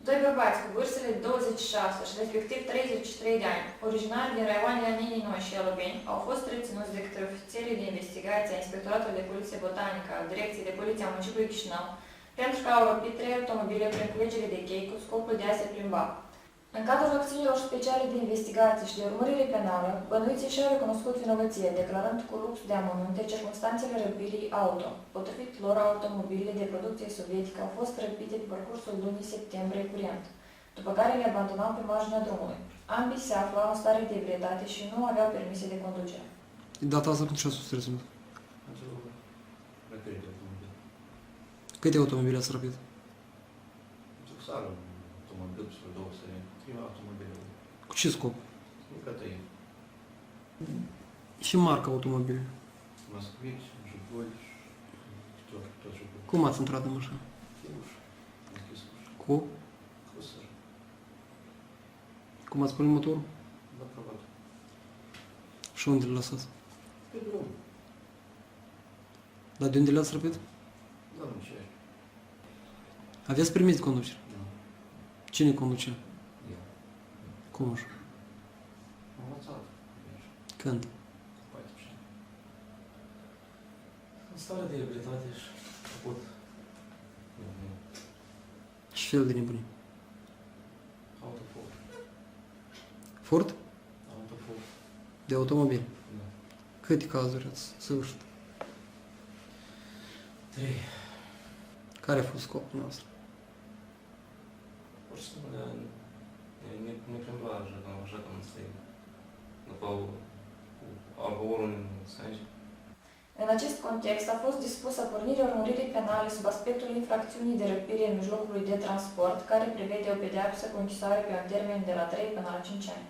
Doi bărbați cu vârstele 26 și respectiv 33 de ani, originari din raioanele Ninii Noi și Elobeni, au fost reținuți de către ofițerii de investigație a Inspectoratului de Poliție Botanică al Direcției de Poliție a municipiului Chișinău, pentru că au răpit 3 automobile prin culegere de chei cu scopul de a se plimba. În cadrul acțiunilor speciale de investigație și de urmărire penală, bănuiții și-au recunoscut vinovăție, declarând cu lux de amănunte circunstanțele răpirii auto. Potrivit lor, automobilele de producție sovietică au fost răpite pe parcursul lunii septembrie curent, după care le abandonau pe marginea drumului. Ambii se aflau în stare de ebrietate și nu aveau permise de conducere. Data asta pentru ce ați fost reținut? Răpire de automobil. Câte automobile ați răpit? Sară un automobil sau 200 de prima automobile. Cu ce scop? Nu cătăie. Și marca automobile? Moscovici, Jiguli și tot Jiguli. Cum ați intrat în mașină? Ușă. Deschis ușă. Cu? Cu sără. Cum ați pornit motorul? Da, probabil. Și unde l-a lăsat? Pe drum. Dar de unde le-ați răpit? Da, nu ce ai. Aveți permis de conducere? Nu. Cine conduce? Eu. Cum așa? Am învățat. Când? 14. În stare de ebrietate și făcut Nu. Ce fel de nebunie? autofor. Furt? Autofor. De automobil. Da. Câte cazuri ați săvârșit? 3. Care a fost scopul nostru? Pur și simplu ne plimba așa cum înțeleg. După alcoolul în sânge. În acest context a fost dispusă pornirea urmăririi penale sub aspectul infracțiunii de răpire în mijlocului de transport, care prevede o pedeapsă cu închisoare pe un termen de la 3 până la 5 ani.